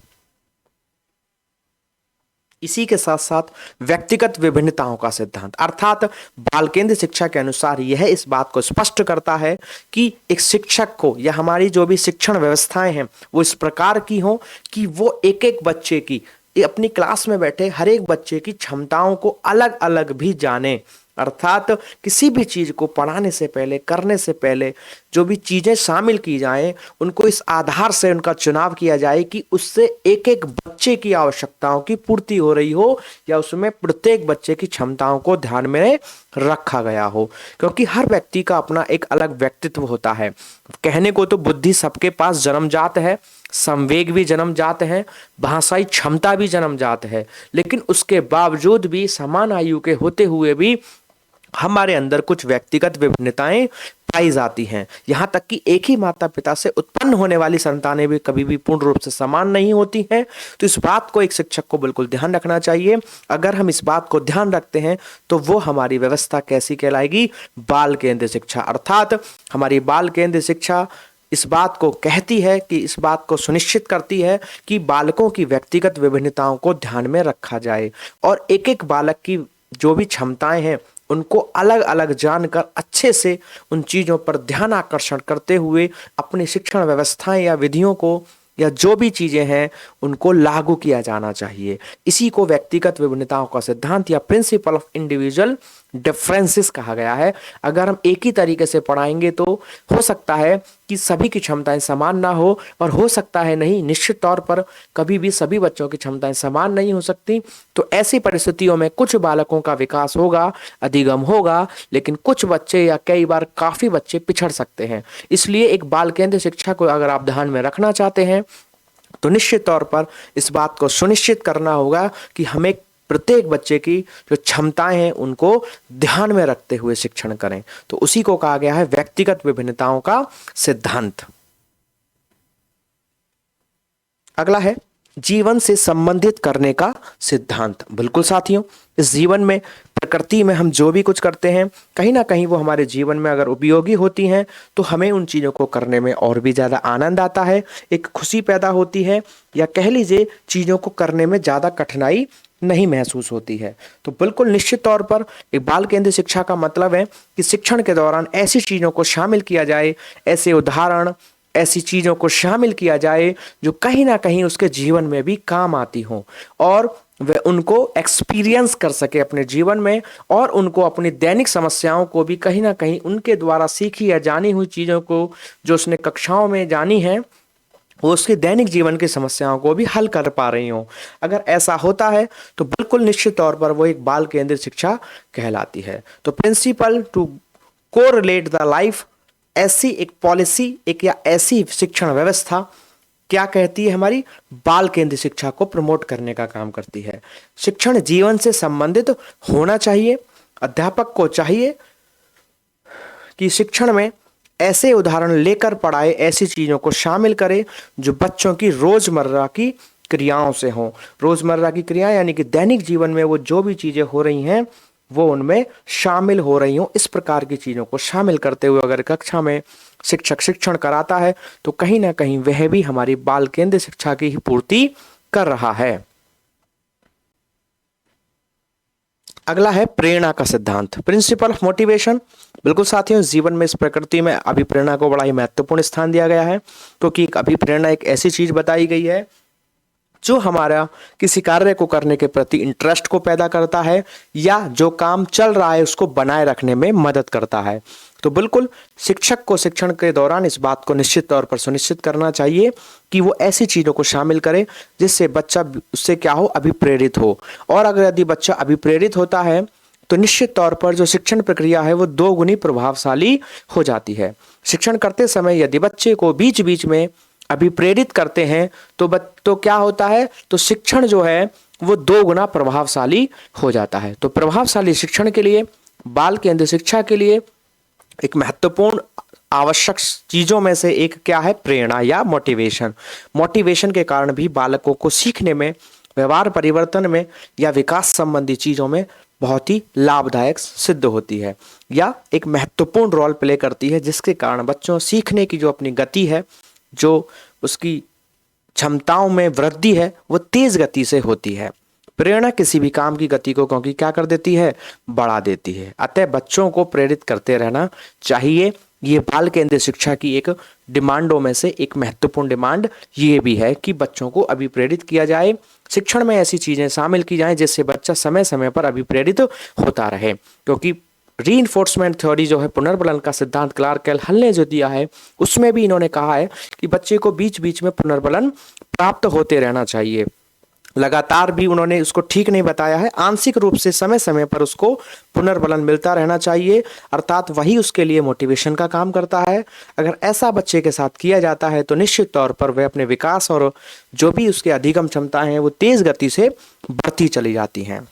इसी के साथ साथ व्यक्तिगत विभिन्नताओं का सिद्धांत अर्थात बाल केंद्रित शिक्षा के अनुसार यह इस बात को स्पष्ट करता है कि एक शिक्षक को या हमारी जो भी शिक्षण व्यवस्थाएं हैं वो इस प्रकार की हो कि वो एक एक बच्चे की, अपनी क्लास में बैठे हर एक बच्चे की क्षमताओं को अलग अलग भी जाने। अर्थात किसी भी चीज़ को पढ़ाने से पहले, करने से पहले जो भी चीज़ें शामिल की जाएं उनको इस आधार से उनका चुनाव किया जाए कि उससे एक एक बच्चे की आवश्यकताओं की पूर्ति हो रही हो या उसमें प्रत्येक बच्चे की क्षमताओं को ध्यान में रखा गया हो। क्योंकि हर व्यक्ति का अपना एक अलग व्यक्तित्व होता है। कहने को तो बुद्धि सबके पास जन्मजात है, संवेग भी जन्मजात है, भाषाई क्षमता भी जन्मजात है, लेकिन उसके बावजूद भी समान आयु के होते हुए भी हमारे अंदर कुछ व्यक्तिगत विभिन्नताएं पाई जाती हैं। यहाँ तक कि एक ही माता पिता से उत्पन्न होने वाली संतानें भी कभी भी पूर्ण रूप से समान नहीं होती हैं। तो इस बात को एक शिक्षक को बिल्कुल ध्यान रखना चाहिए। अगर हम इस बात को ध्यान रखते हैं तो वो हमारी व्यवस्था कैसी कहलाएगी, बाल केंद्रित शिक्षा। अर्थात हमारी बाल केंद्रित शिक्षा इस बात को कहती है कि इस बात को सुनिश्चित करती है कि बालकों की व्यक्तिगत विभिन्नताओं को ध्यान में रखा जाए और एक एक बालक की जो भी क्षमताएं हैं उनको अलग अलग जानकर अच्छे से उन चीज़ों पर ध्यान आकर्षण करते हुए अपनी शिक्षण व्यवस्थाएं या विधियों को या जो भी चीज़ें हैं उनको लागू किया जाना चाहिए। इसी को व्यक्तिगत विभिन्नताओं का सिद्धांत या प्रिंसिपल ऑफ इंडिविजुअल डिफरेंसेस कहा गया है। अगर हम एक ही तरीके से पढ़ाएंगे तो हो सकता है कि सभी की क्षमताएं समान ना हो और हो सकता है नहीं, निश्चित तौर पर कभी भी सभी बच्चों की क्षमताएं समान नहीं हो सकती। तो ऐसी परिस्थितियों में कुछ बालकों का विकास होगा, अधिगम होगा, लेकिन कुछ बच्चे या कई बार काफ़ी बच्चे पिछड़ सकते हैं। इसलिए एक बाल केंद्रित शिक्षा को अगर आप ध्यान में रखना चाहते हैं तो निश्चित तौर पर इस बात को सुनिश्चित करना होगा कि हमें प्रत्येक बच्चे की जो क्षमताएं हैं उनको ध्यान में रखते हुए शिक्षण करें। तो उसी को कहा गया है व्यक्तिगत विभिन्नताओं का सिद्धांत। अगला है जीवन से संबंधित करने का सिद्धांत। बिल्कुल साथियों, इस जीवन में प्रकृति में हम जो भी कुछ करते हैं कहीं ना कहीं वो हमारे जीवन में अगर उपयोगी होती हैं तो हमें उन चीज़ों को करने में और भी ज़्यादा आनंद आता है, एक खुशी पैदा होती है, या कह लीजिए चीज़ों को करने में ज़्यादा कठिनाई नहीं महसूस होती है। तो बिल्कुल निश्चित तौर पर एक बाल केंद्रित शिक्षा का मतलब है कि शिक्षण के दौरान ऐसी चीज़ों को शामिल किया जाए, ऐसे उदाहरण, ऐसी चीज़ों को शामिल किया जाए जो कहीं ना कहीं उसके जीवन में भी काम आती हों और वह उनको एक्सपीरियंस कर सके अपने जीवन में और उनको अपनी दैनिक समस्याओं को भी कहीं ना कहीं उनके द्वारा सीखी या जानी हुई चीज़ों को जो उसने कक्षाओं में जानी है वो उसके दैनिक जीवन की समस्याओं को भी हल कर पा रही हों। अगर ऐसा होता है तो बिल्कुल निश्चित तौर पर वो एक बाल केंद्रित शिक्षा कहलाती है। तो principle to correlate the life, ऐसी एक पॉलिसी, एक या ऐसी शिक्षण व्यवस्था क्या कहती है, हमारी बाल केंद्रित शिक्षा को प्रमोट करने का काम करती है। शिक्षण जीवन से संबंधित होना चाहिए। अध्यापक को चाहिए कि शिक्षण में ऐसे उदाहरण लेकर पढ़ाए, ऐसी चीज़ों को शामिल करे जो बच्चों की रोज़मर्रा की क्रियाओं से हों। रोज़मर्रा की क्रिया यानी कि दैनिक जीवन में वो जो भी चीज़ें हो रही हैं वो उनमें शामिल हो रही हों। इस प्रकार की चीज़ों को शामिल करते हुए अगर कक्षा में शिक्षक शिक्षण कराता है तो कहीं ना कहीं वह भी हमारी बाल केंद्रित शिक्षा की ही पूर्ति कर रहा है। अगला है प्रेरणा का सिद्धांत, प्रिंसिपल ऑफ मोटिवेशन। बिल्कुल साथियों, जीवन में इस प्रकृति में अभिप्रेरणा को बड़ा ही महत्वपूर्ण स्थान दिया गया है क्योंकि अभिप्रेरणा एक ऐसी चीज बताई गई है जो हमारा किसी कार्य को करने के प्रति इंटरेस्ट को पैदा करता है या जो काम चल रहा है उसको बनाए रखने में मदद करता है। तो बिल्कुल शिक्षक को शिक्षण के दौरान इस बात को निश्चित तौर पर सुनिश्चित करना चाहिए कि वो ऐसी चीज़ों को शामिल करे जिससे बच्चा उससे क्या हो, अभिप्रेरित हो। और अगर यदि बच्चा अभिप्रेरित होता है तो निश्चित तौर पर जो शिक्षण प्रक्रिया है वो 2 गुनी प्रभावशाली हो जाती है। शिक्षण करते समय यदि बच्चे को बीच बीच में अभिप्रेरित करते हैं तो क्या होता है, तो शिक्षण जो है वो 2 गुना प्रभावशाली हो जाता है। तो प्रभावशाली शिक्षण के लिए, बाल केंद्रित शिक्षा के लिए एक महत्वपूर्ण आवश्यक चीजों में से एक क्या है? प्रेरणा या मोटिवेशन। मोटिवेशन के कारण भी बालकों को सीखने में, व्यवहार परिवर्तन में या विकास संबंधी चीजों में बहुत ही लाभदायक सिद्ध होती है या एक महत्वपूर्ण रोल प्ले करती है, जिसके कारण बच्चों सीखने की जो अपनी गति है, जो उसकी क्षमताओं में वृद्धि है, वो तेज गति से होती है। प्रेरणा किसी भी काम की गति को क्योंकि क्या कर देती है? बढ़ा देती है। अतः बच्चों को प्रेरित करते रहना चाहिए। ये बाल केंद्रित शिक्षा की एक डिमांडों में से एक महत्वपूर्ण डिमांड ये भी है कि बच्चों को अभिप्रेरित किया जाए, शिक्षण में ऐसी चीजें शामिल की जाएं जिससे बच्चा समय समय पर अभिप्रेरित होता रहे। क्योंकि रीइंफोर्समेंट थ्योरी जो है, पुनर्बलन का सिद्धांत क्लार्क एल हल ने जो दिया है, उसमें भी इन्होंने कहा है कि बच्चे को बीच बीच में पुनर्बलन प्राप्त होते रहना चाहिए। लगातार भी उन्होंने उसको ठीक नहीं बताया है, आंशिक रूप से समय समय पर उसको पुनर्बलन मिलता रहना चाहिए, अर्थात वही उसके लिए मोटिवेशन का काम करता है। अगर ऐसा बच्चे के साथ किया जाता है तो निश्चित तौर पर वह अपने विकास और जो भी उसके अधिगम क्षमताएं हैं वो तेज गति से बढ़ती चली जाती हैं।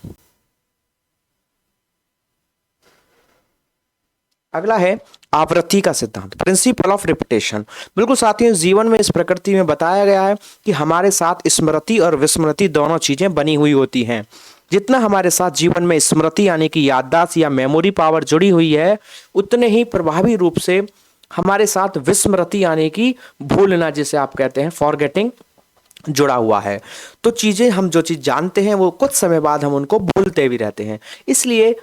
अगला है आवृत्ति का सिद्धांत, प्रिंसिपल ऑफ रिपीटेशन। बिल्कुल साथियों, जीवन में इस प्रकृति में बताया गया है कि हमारे साथ स्मृति और विस्मृति दोनों चीजें बनी हुई होती हैं। जितना हमारे साथ जीवन में स्मृति यानी कि याददाश्त या मेमोरी पावर जुड़ी हुई है, उतने ही प्रभावी रूप से हमारे साथ विस्मृति यानी कि भूलना, जिसे आप कहते हैं फॉरगेटिंग, जुड़ा हुआ है। तो चीजें, हम जो चीज जानते हैं वो कुछ समय बाद हम उनको भूलते भी रहते हैं। इसलिए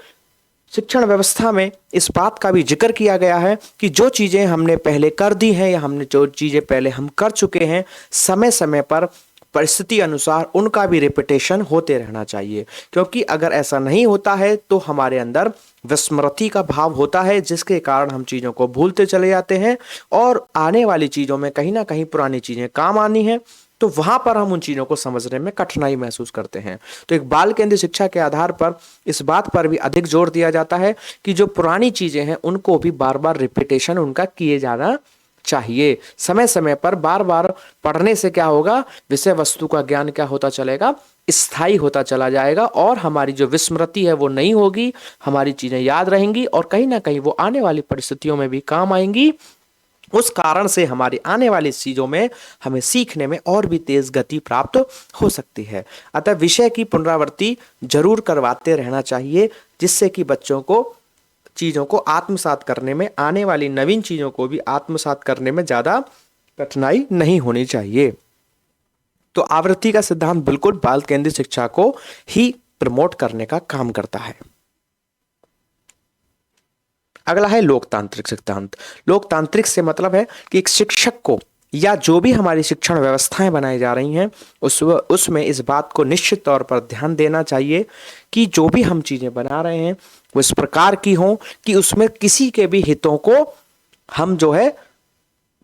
शिक्षण व्यवस्था में इस बात का भी जिक्र किया गया है कि जो चीजें हमने पहले कर दी हैं या हमने जो चीजें पहले हम कर चुके हैं, समय समय पर परिस्थिति अनुसार उनका भी रिपीटेशन होते रहना चाहिए। क्योंकि अगर ऐसा नहीं होता है तो हमारे अंदर विस्मृति का भाव होता है, जिसके कारण हम चीज़ों को भूलते चले जाते हैं और आने वाली चीज़ों में कहीं ना कहीं पुरानी चीज़ें काम आनी हैं तो वहां पर हम उन चीज़ों को समझने में कठिनाई महसूस करते हैं। तो एक बाल केंद्रित शिक्षा के आधार पर इस बात पर भी अधिक जोर दिया जाता है कि जो पुरानी चीज़ें हैं उनको भी बार बार रिपीटेशन उनका किए जाना चाहिए। समय समय पर बार बार पढ़ने से क्या होगा, विषय वस्तु का ज्ञान क्या होता चलेगा, स्थायी होता चला जाएगा और हमारी जो विस्मृति है वो नहीं होगी, हमारी चीज़ें याद रहेंगी और कहीं ना कहीं वो आने वाली परिस्थितियों में भी काम आएंगी। उस कारण से हमारी आने वाली चीज़ों में हमें सीखने में और भी तेज गति प्राप्त हो सकती है। अतः विषय की पुनरावृत्ति जरूर करवाते रहना चाहिए, जिससे कि बच्चों को चीज़ों को आत्मसात करने में, आने वाली नवीन चीज़ों को भी आत्मसात करने में ज़्यादा कठिनाई नहीं होनी चाहिए। तो आवृत्ति का सिद्धांत बिल्कुल बाल केंद्रित शिक्षा को ही प्रमोट करने का काम करता है। अगला है लोकतांत्रिक सिद्धांत। लोकतांत्रिक से मतलब है कि एक शिक्षक को या जो भी हमारी शिक्षण व्यवस्थाएं बनाई जा रही हैं उसमें इस बात को निश्चित तौर पर ध्यान देना चाहिए कि जो भी हम चीज़ें बना रहे हैं वो इस प्रकार की हों कि उसमें किसी के भी हितों को हम जो है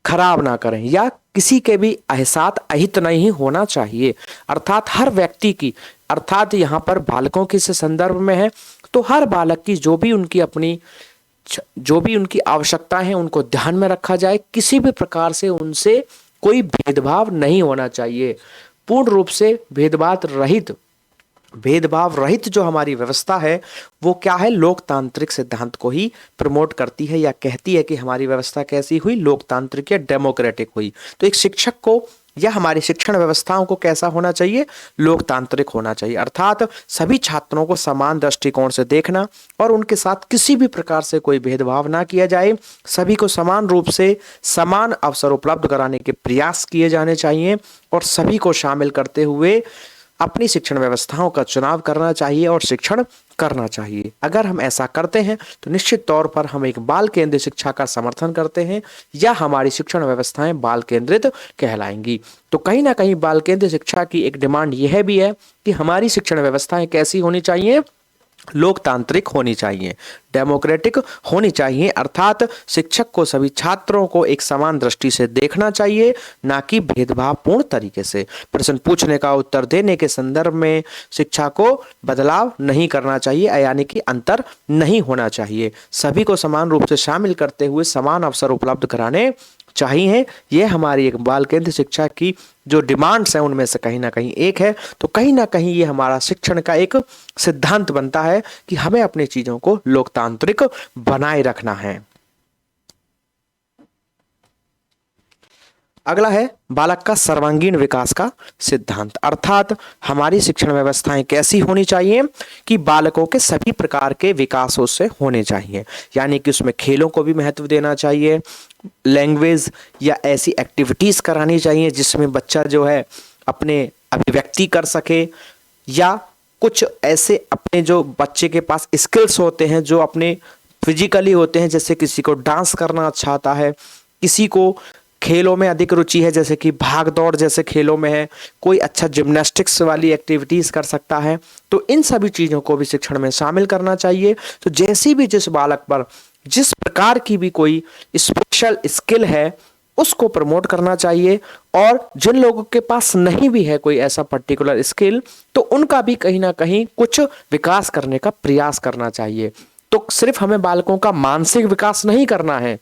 खराब ना करें या किसी के भी अहसात अहित नहीं होना चाहिए। अर्थात हर व्यक्ति की, अर्थात यहाँ पर बालकों के संदर्भ में है तो हर बालक की जो भी उनकी आवश्यकताएं हैं उनको ध्यान में रखा जाए। किसी भी प्रकार से उनसे कोई भेदभाव नहीं होना चाहिए। पूर्ण रूप से भेदभाव रहित जो हमारी व्यवस्था है वो क्या है, लोकतांत्रिक सिद्धांत को ही प्रमोट करती है या कहती है कि हमारी व्यवस्था कैसी हुई, लोकतांत्रिक या डेमोक्रेटिक हुई। तो एक शिक्षक को या हमारी शिक्षण व्यवस्थाओं को कैसा होना चाहिए, लोकतांत्रिक होना चाहिए। अर्थात सभी छात्रों को समान दृष्टिकोण से देखना और उनके साथ किसी भी प्रकार से कोई भेदभाव ना किया जाए, सभी को समान रूप से समान अवसर उपलब्ध कराने के प्रयास किए जाने चाहिए और सभी को शामिल करते हुए अपनी शिक्षण व्यवस्थाओं का चुनाव करना चाहिए और शिक्षण करना चाहिए। अगर हम ऐसा करते हैं तो निश्चित तौर पर हम एक बाल केंद्रित शिक्षा का समर्थन करते हैं या हमारी शिक्षण व्यवस्थाएं बाल केंद्रित कहलाएंगी। तो कहीं ना कहीं बाल केंद्रित शिक्षा की एक डिमांड यह भी है कि हमारी शिक्षण व्यवस्थाएं कैसी होनी चाहिए, लोकतांत्रिक होनी चाहिए, डेमोक्रेटिक होनी चाहिए। अर्थात शिक्षक को सभी छात्रों को एक समान दृष्टि से देखना चाहिए, ना कि भेदभावपूर्ण तरीके से। प्रश्न पूछने का उत्तर देने के संदर्भ में शिक्षा को बदलाव नहीं करना चाहिए, यानी कि अंतर नहीं होना चाहिए। सभी को समान रूप से शामिल करते हुए समान अवसर उपलब्ध कराने चाहिए। ये हमारी एक बाल केंद्रित शिक्षा की जो डिमांड्स हैं उनमें से कहीं ना कहीं एक है। तो कहीं ना कहीं ये हमारा शिक्षण का एक सिद्धांत बनता है कि हमें अपनी चीजों को लोकतांत्रिक बनाए रखना है। अगला है बालक का सर्वांगीण विकास का सिद्धांत, अर्थात हमारी शिक्षण व्यवस्थाएं कैसी होनी चाहिए कि बालकों के सभी प्रकार के विकास उससे होने चाहिए। यानी कि उसमें खेलों को भी महत्व देना चाहिए, लैंग्वेज या ऐसी एक्टिविटीज करानी चाहिए जिसमें बच्चा जो है अपने अभिव्यक्ति कर सके, या कुछ ऐसे अपने जो बच्चे के पास स्किल्स होते हैं जो अपने फिजिकली होते हैं, जैसे किसी को डांस करना अच्छा आता है, किसी को खेलों में अधिक रुचि है जैसे कि भाग दौड़ जैसे खेलों में है, कोई अच्छा जिम्नास्टिक्स वाली एक्टिविटीज कर सकता है। तो इन सभी चीजों को भी शिक्षण में शामिल करना चाहिए। तो जैसी भी जिस बालक पर जिस प्रकार की भी कोई स्पेशल स्किल है उसको प्रमोट करना चाहिए, और जिन लोगों के पास नहीं भी है कोई ऐसा पर्टिकुलर स्किल तो उनका भी कहीं ना कहीं कुछ विकास करने का प्रयास करना चाहिए। तो सिर्फ हमें बालकों का मानसिक विकास नहीं करना है,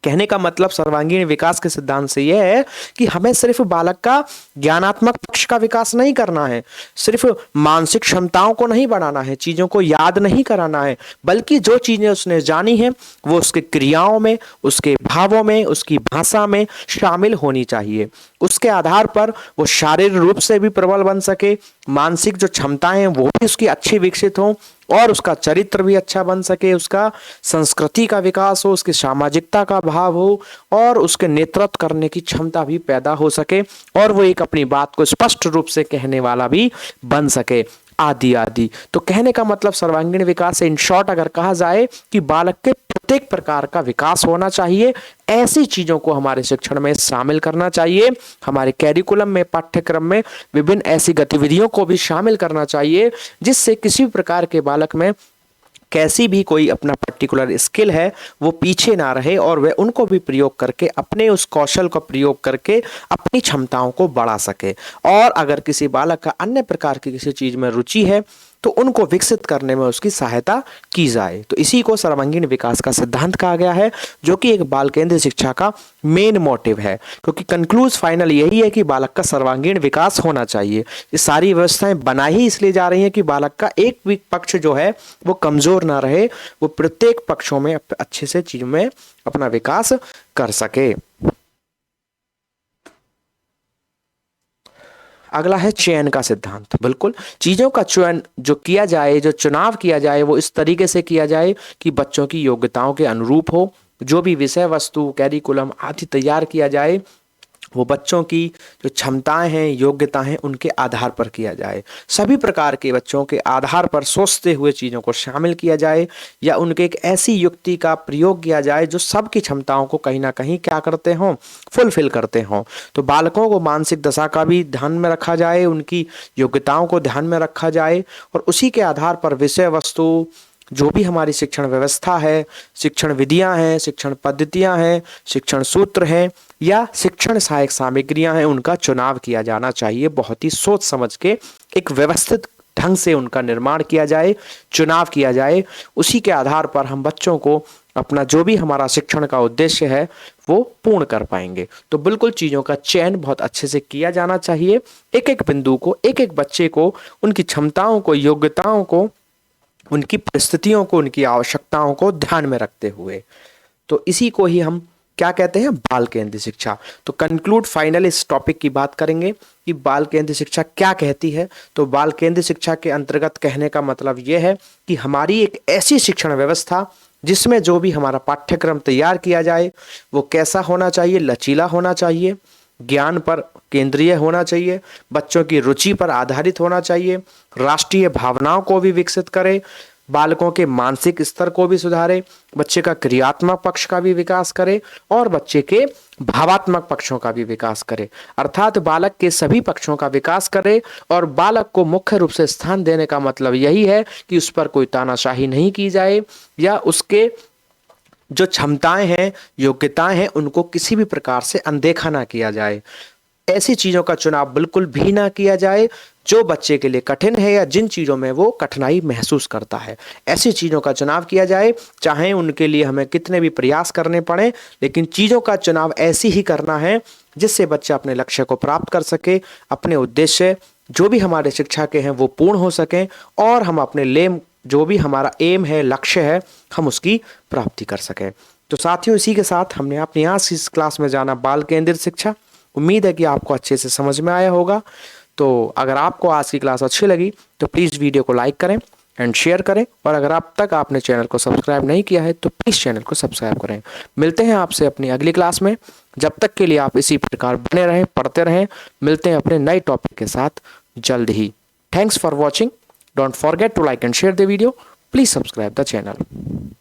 कहने का मतलब सर्वांगीण विकास के सिद्धांत से यह है कि हमें सिर्फ बालक का ज्ञानात्मक पक्ष का विकास नहीं करना है, सिर्फ मानसिक क्षमताओं को नहीं बढ़ाना है, चीजों को याद नहीं कराना है, बल्कि जो चीजें उसने जानी है वो उसके क्रियाओं में, उसके भावों में, उसकी भाषा में शामिल होनी चाहिए। उसके आधार पर वो शारीरिक रूप से भी प्रबल बन सके, मानसिक जो क्षमताएं हैं वो भी उसकी अच्छी विकसित हों, और उसका चरित्र भी अच्छा बन सके, उसका संस्कृति का विकास हो, उसकी सामाजिकता का भाव हो, और उसके नेतृत्व करने की क्षमता भी पैदा हो सके, और वो एक अपनी बात को स्पष्ट रूप से कहने वाला भी बन सके, आदि आदि। तो कहने का मतलब सर्वांगीण विकास से इन शॉर्ट अगर कहा जाए कि बालक के प्रत्येक प्रकार का विकास होना चाहिए, ऐसी चीजों को हमारे शिक्षण में शामिल करना चाहिए। हमारे कैरिकुलम में, पाठ्यक्रम में विभिन्न ऐसी गतिविधियों को भी शामिल करना चाहिए जिससे किसी भी प्रकार के बालक में कैसी भी कोई अपना पर्टिकुलर स्किल है वो पीछे ना रहे, और वह उनको भी प्रयोग करके अपने उस कौशल का प्रयोग करके अपनी क्षमताओं को बढ़ा सके। और अगर किसी बालक का अन्य प्रकार की किसी चीज में रुचि है तो उनको विकसित करने में उसकी सहायता की जाए। तो इसी को सर्वांगीण विकास का सिद्धांत कहा गया है, जो कि एक बाल केंद्रित शिक्षा का मेन मोटिव है, क्योंकि कंक्लूज फाइनल यही है कि बालक का सर्वांगीण विकास होना चाहिए। ये सारी व्यवस्थाएं बना ही इसलिए जा रही हैं कि बालक का एक भी पक्ष जो है वो कमजोर ना रहे, वो प्रत्येक पक्षों में अच्छे से चीजों में अपना विकास कर सके। अगला है चयन का सिद्धांत। बिल्कुल, चीजों का चयन जो किया जाए, जो चुनाव किया जाए वो इस तरीके से किया जाए कि बच्चों की योग्यताओं के अनुरूप हो। जो भी विषय वस्तु, कैरिकुलम आदि तैयार किया जाए वो बच्चों की जो क्षमताएं हैं, योग्यता हैं, उनके आधार पर किया जाए। सभी प्रकार के बच्चों के आधार पर सोचते हुए चीज़ों को शामिल किया जाए, या उनके एक ऐसी युक्ति का प्रयोग किया जाए जो सबकी क्षमताओं को कहीं ना कहीं क्या करते हों, फुलफिल करते हों। तो बालकों को मानसिक दशा का भी ध्यान में रखा जाए, उनकी योग्यताओं को ध्यान में रखा जाए, और उसी के आधार पर विषय वस्तु, जो भी हमारी शिक्षण व्यवस्था है, शिक्षण विधियां हैं, शिक्षण पद्धतियां हैं, शिक्षण सूत्र हैं, या शिक्षण सहायक सामग्रियां हैं, उनका चुनाव किया जाना चाहिए। बहुत ही सोच समझ के एक व्यवस्थित ढंग से उनका निर्माण किया जाए, चुनाव किया जाए। उसी के आधार पर हम बच्चों को अपना जो भी हमारा शिक्षण का उद्देश्य है वो पूर्ण कर पाएंगे। तो बिल्कुल चीज़ों का चयन बहुत अच्छे से किया जाना चाहिए, एक एक बिंदु को, एक एक बच्चे को, उनकी क्षमताओं को, योग्यताओं को, उनकी परिस्थितियों को, उनकी आवश्यकताओं को ध्यान में रखते हुए। तो इसी को ही हम क्या कहते हैं, बाल केंद्रित शिक्षा। तो कंक्लूड फाइनल इस टॉपिक की बात करेंगे कि बाल केंद्रित शिक्षा क्या कहती है। तो बाल केंद्रित शिक्षा के अंतर्गत कहने का मतलब यह है कि हमारी एक ऐसी शिक्षण व्यवस्था जिसमें जो भी हमारा पाठ्यक्रम तैयार किया जाए वो कैसा होना चाहिए, लचीला होना चाहिए, ज्ञान पर केंद्रीय होना चाहिए, बच्चों की रुचि पर आधारित होना चाहिए, राष्ट्रीय भावनाओं को भी विकसित करे, बालकों के मानसिक स्तर को भी सुधारे, बच्चे का क्रियात्मक पक्ष का भी विकास करे, और बच्चे के भावात्मक पक्षों का भी विकास करे। अर्थात बालक के सभी पक्षों का विकास करे, और बालक को मुख्य रूप से स्थान देने का मतलब यही है कि उस पर कोई तानाशाही नहीं की जाए, या उसके जो क्षमताएं हैं, योग्यताएं हैं, उनको किसी भी प्रकार से अनदेखा ना किया जाए। ऐसी चीजों का चुनाव बिल्कुल भी ना किया जाए जो बच्चे के लिए कठिन है या जिन चीज़ों में वो कठिनाई महसूस करता है, ऐसी चीज़ों का चुनाव किया जाए। चाहे उनके लिए हमें कितने भी प्रयास करने पड़े, लेकिन चीज़ों का चुनाव ऐसी ही करना है जिससे बच्चा अपने लक्ष्य को प्राप्त कर सके, अपने उद्देश्य जो भी हमारे शिक्षा के हैं वो पूर्ण हो सकें, और हम अपने लेम जो भी हमारा एम है, लक्ष्य है, हम उसकी प्राप्ति कर सकें। तो साथियों, इसी के साथ हमने अपनी आज की इस क्लास में जाना बाल केंद्रित शिक्षा। उम्मीद है कि आपको अच्छे से समझ में आया होगा। तो अगर आपको आज की क्लास अच्छी लगी तो प्लीज़ वीडियो को लाइक करें एंड शेयर करें, और अगर अब तक आपने चैनल को सब्सक्राइब नहीं किया है तो प्लीज़ चैनल को सब्सक्राइब करें। मिलते हैं आपसे अपनी अगली क्लास में। जब तक के लिए आप इसी प्रकार बने रहें, पढ़ते रहें। मिलते हैं अपने नए टॉपिक के साथ जल्द ही। Thanks for watching. Don't forget to like and share the video. Please subscribe the channel.